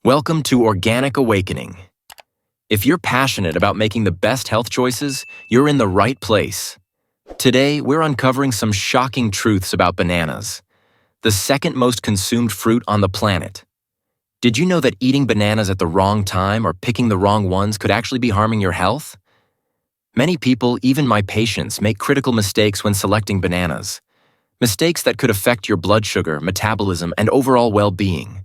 Welcome to Organic Awakening. If you're passionate about making the best health choices, you're in the right place. Today, we're uncovering some shocking truths about bananas, the second most consumed fruit on the planet. Did you know that eating bananas at the wrong time or picking the wrong ones could actually be harming your health? Many people, even my patients, make critical mistakes when selecting bananas. Mistakes that could affect your blood sugar, metabolism, and overall well-being.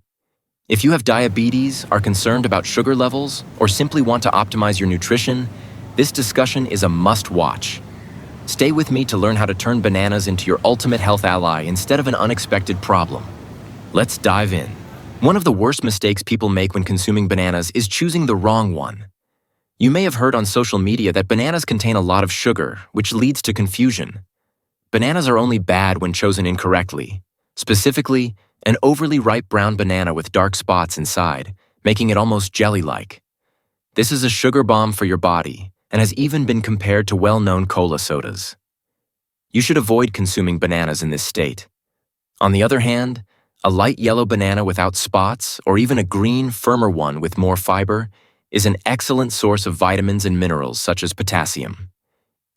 If you have diabetes, are concerned about sugar levels, or simply want to optimize your nutrition, this discussion is a must-watch. Stay with me to learn how to turn bananas into your ultimate health ally instead of an unexpected problem. Let's dive in. One of the worst mistakes people make when consuming bananas is choosing the wrong one. You may have heard on social media that bananas contain a lot of sugar, which leads to confusion. Bananas are only bad when chosen incorrectly. Specifically, an overly ripe brown banana with dark spots inside, making it almost jelly-like. This is a sugar bomb for your body and has even been compared to well-known cola sodas. You should avoid consuming bananas in this state. On the other hand, a light yellow banana without spots or even a green, firmer one with more fiber is an excellent source of vitamins and minerals such as potassium.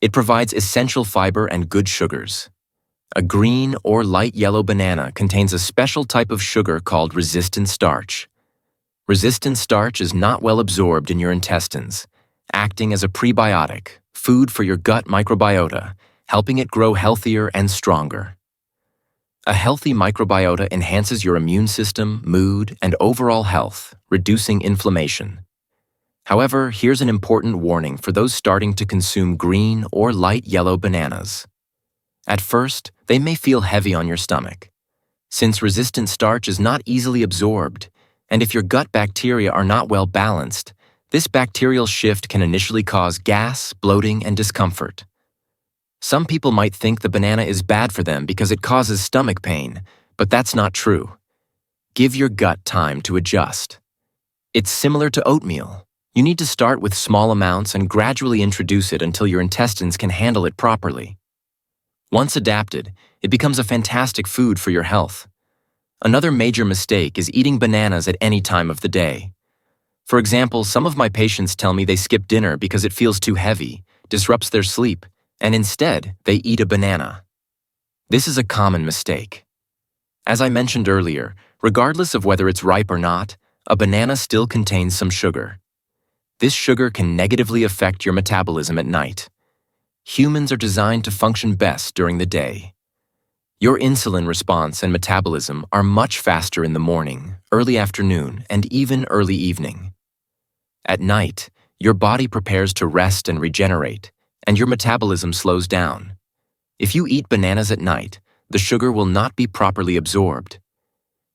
It provides essential fiber and good sugars. A green or light yellow banana contains a special type of sugar called resistant starch. Resistant starch is not well absorbed in your intestines, acting as a prebiotic, food for your gut microbiota, helping it grow healthier and stronger. A healthy microbiota enhances your immune system, mood, and overall health, reducing inflammation. However, here's an important warning for those starting to consume green or light yellow bananas. At first, they may feel heavy on your stomach. Since resistant starch is not easily absorbed, and if your gut bacteria are not well balanced, this bacterial shift can initially cause gas, bloating, and discomfort. Some people might think the banana is bad for them because it causes stomach pain, but that's not true. Give your gut time to adjust. It's similar to oatmeal. You need to start with small amounts and gradually introduce it until your intestines can handle it properly. Once adapted, it becomes a fantastic food for your health. Another major mistake is eating bananas at any time of the day. For example, some of my patients tell me they skip dinner because it feels too heavy, disrupts their sleep, and instead, they eat a banana. This is a common mistake. As I mentioned earlier, regardless of whether it's ripe or not, a banana still contains some sugar. This sugar can negatively affect your metabolism at night. Humans are designed to function best during the day. Your insulin response and metabolism are much faster in the morning, early afternoon, and even early evening. At night, your body prepares to rest and regenerate, and your metabolism slows down. If you eat bananas at night, the sugar will not be properly absorbed.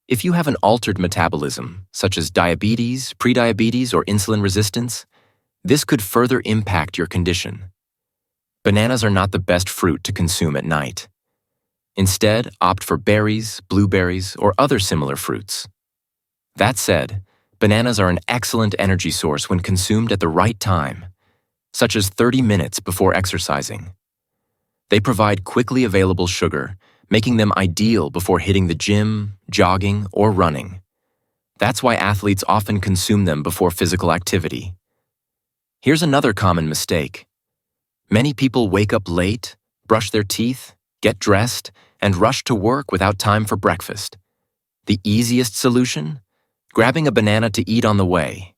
If you have an altered metabolism, such as diabetes, prediabetes, or insulin resistance, this could further impact your condition. Bananas are not the best fruit to consume at night. Instead, opt for berries, blueberries, or other similar fruits. That said, bananas are an excellent energy source when consumed at the right time, such as 30 minutes before exercising. They provide quickly available sugar, making them ideal before hitting the gym, jogging, or running. That's why athletes often consume them before physical activity. Here's another common mistake. Many people wake up late, brush their teeth, get dressed, and rush to work without time for breakfast. The easiest solution? Grabbing a banana to eat on the way.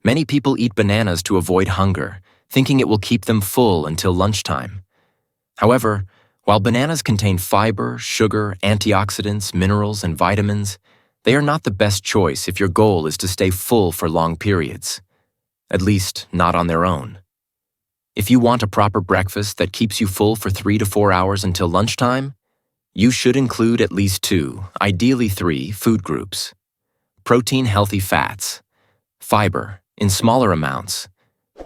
Many people eat bananas to avoid hunger, thinking it will keep them full until lunchtime. However, while bananas contain fiber, sugar, antioxidants, minerals, and vitamins, they are not the best choice if your goal is to stay full for long periods. At least, not on their own. If you want a proper breakfast that keeps you full for 3 to 4 hours until lunchtime, you should include at least 2, ideally 3, food groups. Protein-healthy fats. Fiber, in smaller amounts.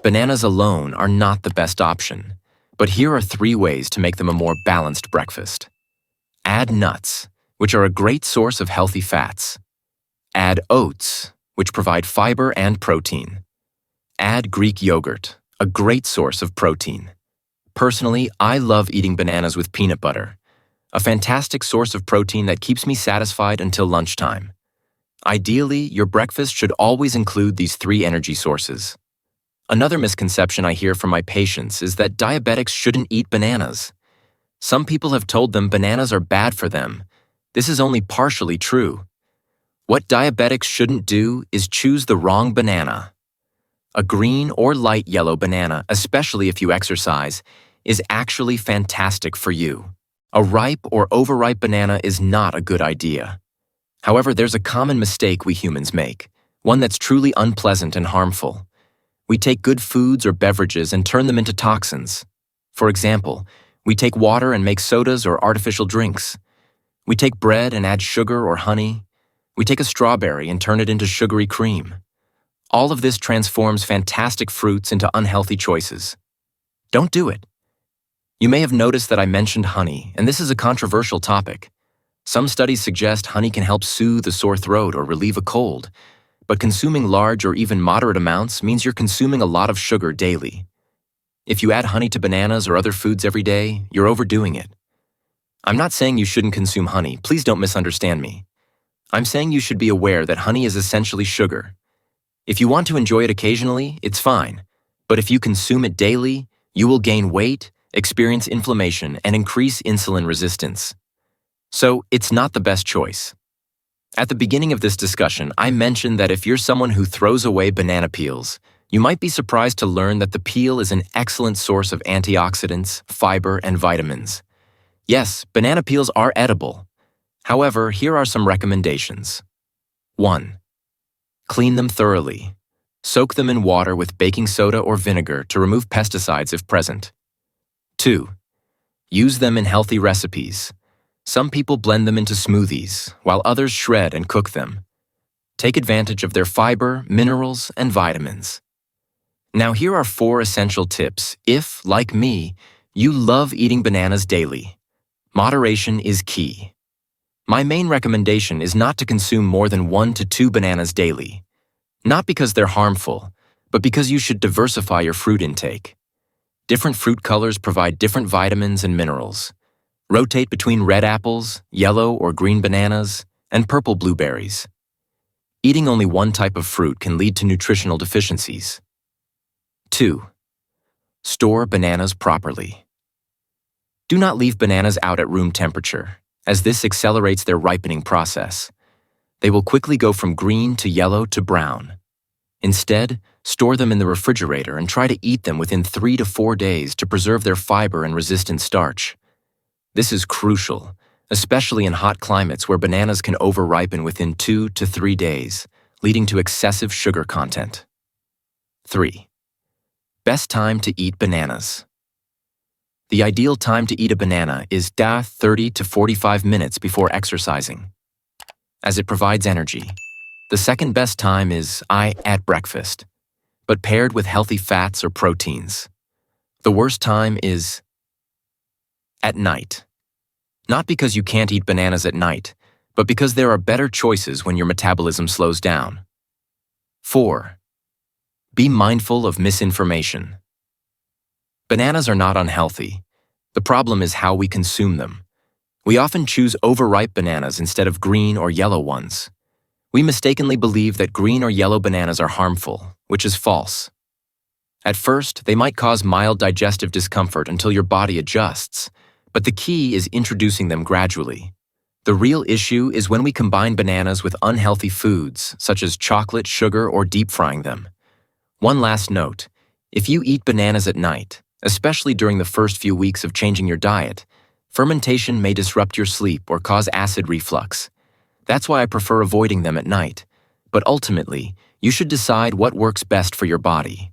Bananas alone are not the best option, but here are 3 ways to make them a more balanced breakfast. Add nuts, which are a great source of healthy fats. Add oats, which provide fiber and protein. Add Greek yogurt, a great source of protein. Personally, I love eating bananas with peanut butter, a fantastic source of protein that keeps me satisfied until lunchtime. Ideally, your breakfast should always include these three energy sources. Another misconception I hear from my patients is that diabetics shouldn't eat bananas. Some people have told them bananas are bad for them. This is only partially true. What diabetics shouldn't do is choose the wrong banana. A green or light yellow banana, especially if you exercise, is actually fantastic for you. A ripe or overripe banana is not a good idea. However, there's a common mistake we humans make, one that's truly unpleasant and harmful. We take good foods or beverages and turn them into toxins. For example, we take water and make sodas or artificial drinks. We take bread and add sugar or honey. We take a strawberry and turn it into sugary cream. All of this transforms fantastic fruits into unhealthy choices. Don't do it. You may have noticed that I mentioned honey, and this is a controversial topic. Some studies suggest honey can help soothe a sore throat or relieve a cold, but consuming large or even moderate amounts means you're consuming a lot of sugar daily. If you add honey to bananas or other foods every day, you're overdoing it. I'm not saying you shouldn't consume honey, please don't misunderstand me. I'm saying you should be aware that honey is essentially sugar. If you want to enjoy it occasionally, it's fine, but if you consume it daily, you will gain weight, experience inflammation, and increase insulin resistance. So, it's not the best choice. At the beginning of this discussion, I mentioned that if you're someone who throws away banana peels, you might be surprised to learn that the peel is an excellent source of antioxidants, fiber, and vitamins. Yes, banana peels are edible. However, here are some recommendations. 1. Clean them thoroughly. Soak them in water with baking soda or vinegar to remove pesticides if present. 2. Use them in healthy recipes. Some people blend them into smoothies, while others shred and cook them. Take advantage of their fiber, minerals, and vitamins. Now here are 4 essential tips if, like me, you love eating bananas daily. Moderation is key. My main recommendation is not to consume more than 1 to 2 bananas daily. Not because they're harmful, but because you should diversify your fruit intake. Different fruit colors provide different vitamins and minerals. Rotate between red apples, yellow or green bananas, and purple blueberries. Eating only one type of fruit can lead to nutritional deficiencies. 2. Store bananas properly. Do not leave bananas out at room temperature, as this accelerates their ripening process. They will quickly go from green to yellow to brown. Instead, store them in the refrigerator and try to eat them within 3 to 4 days to preserve their fiber and resistant starch. This is crucial, especially in hot climates where bananas can over-ripen within 2 to 3 days, leading to excessive sugar content. 3. Best time to eat bananas. The ideal time to eat a banana is 30 to 45 minutes before exercising, as it provides energy. The second best time is at breakfast, but paired with healthy fats or proteins. The worst time is at night. Not because you can't eat bananas at night, but because there are better choices when your metabolism slows down. 4. Be mindful of misinformation. Bananas are not unhealthy. The problem is how we consume them. We often choose overripe bananas instead of green or yellow ones. We mistakenly believe that green or yellow bananas are harmful, which is false. At first, they might cause mild digestive discomfort until your body adjusts, but the key is introducing them gradually. The real issue is when we combine bananas with unhealthy foods, such as chocolate, sugar, or deep frying them. One last note, if you eat bananas at night, especially during the first few weeks of changing your diet, fermentation may disrupt your sleep or cause acid reflux. That's why I prefer avoiding them at night. But ultimately, you should decide what works best for your body.